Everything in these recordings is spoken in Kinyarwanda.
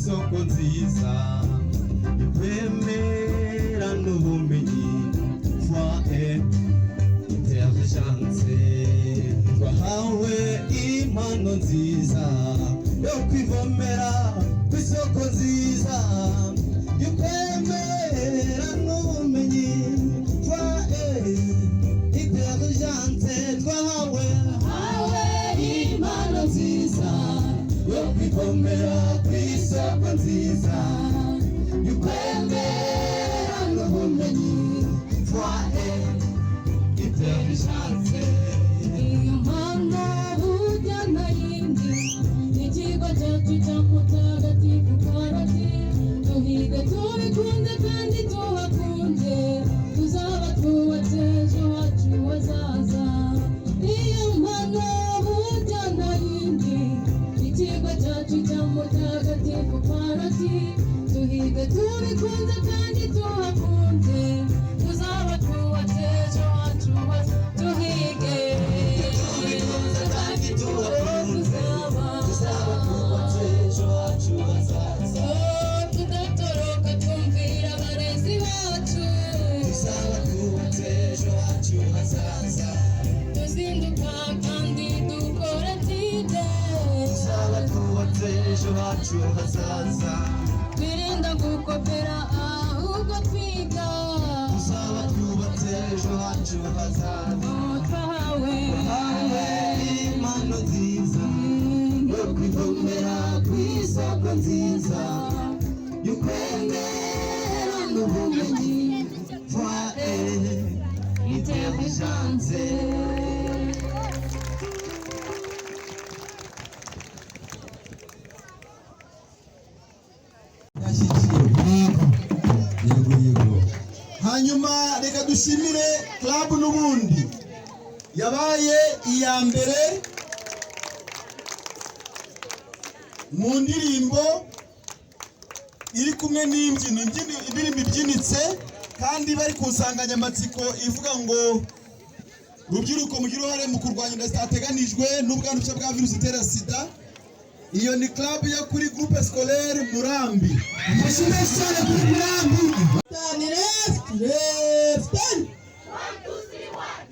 isoko nziza ikwemera n'ubumenyi foi intelligence twahawe impano nziza yo kwivomera ku isoko nziza ikwemera n'ubumenyi foi intelligence twahawe impano nziza yo kwivomera ku isoko nziza ikwemera n'ubumenyi foi intelligence impano burya nayindi ikigo cyacu cy'amutagatifu karoti tuhiga tubikunze kandi tuhakunze tuzaba twubatse ejo hacu hazaza iyo mpano burya nayindi ikigo cyacu cy'amutagatifu karoti tuhiga tubikunze kandi tuhakunze tuzaba twubatse ejo hacu hazaza tuhige tubikunze kandi tuhakunze tuzaba twubatse ejo hacu hazaza tudatoroka twumvira abarezi bacu tuzaba twubatse ejo hacu hazaza tuzinduka kandi dukora tide tuzaba twubatse ejo hacu hazaza twirinda gukopera ahubwo twiga tuzaba twubatse ejo hacu hazaza twahawe impano nziza yo kwivomera ku isoko nziza y'ukwemera n'ubumenyi foi intelligence yego hanyuma reka dushimire club n'ubundi yabaye iya mbere mu ndirimbo iri kumwe indirimbo ibyinitse kandi bari ku nsanganyamatsiko ivuga ngo rubyiruko mugira uruhare mu kurwanya inda zitateganijwe n'ubwandu bwa virusi itera sida. Iyo ni club yo kuri groupe scolaire Murambi. Mushimire cyane kuri Murambi. Tani left 1 2 3 1.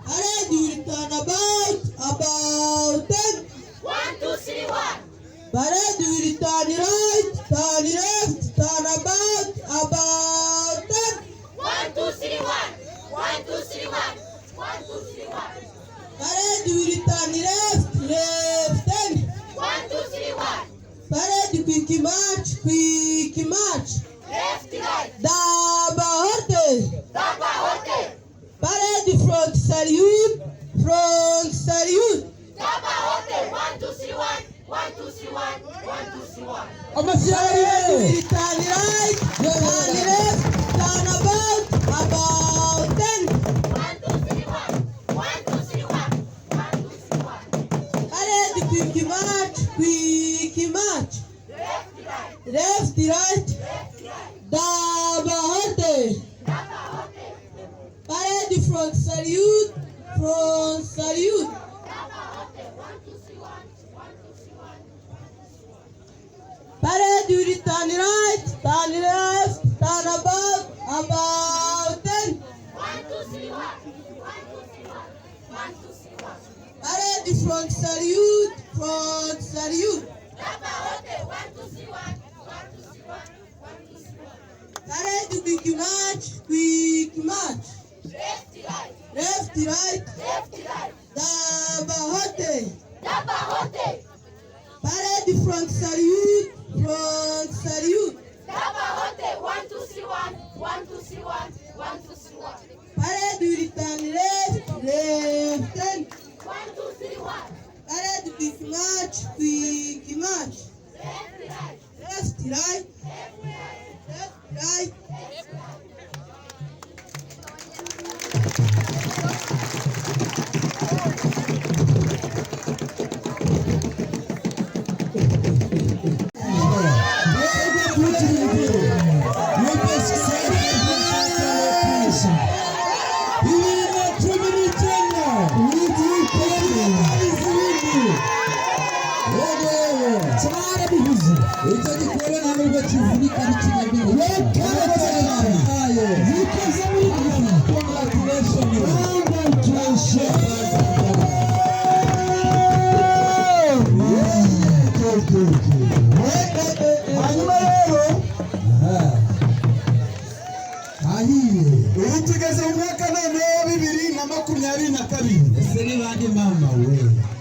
Are you turn about 10 1 2 3 1. Bare do you turn right turn left turn about 10 1 2 3 1 1 2 3 1 1 2 3 1. Bare do you turn left 10 1 2 3 1. Parade quick march left right daba horte parade front salute daba horte 1 2 3 1 1 2 3 1 1 2 3 1. Amasiari turn right turn left turn about 10 1 2 3 1 1 2 3 1 1 2 3 1. Parade quick march left right daba horte parade front salute daba horte 1 2 3 1 1 2 3 1. Parade turn right turn left turn about 10 1 2 3 1 1 2 3 1 1 2 3 1. Parade front salute daba horte 1 2 3 1 1 2 3 1 1 2 3 1. Parade quick march left right daba horte parade front salute daba horte 1 2 3 1 1 2 3 1 1 2 3 1. Parade return left 10 1 2 3 1. Parade quick march left right It's bose ni bandi mama we.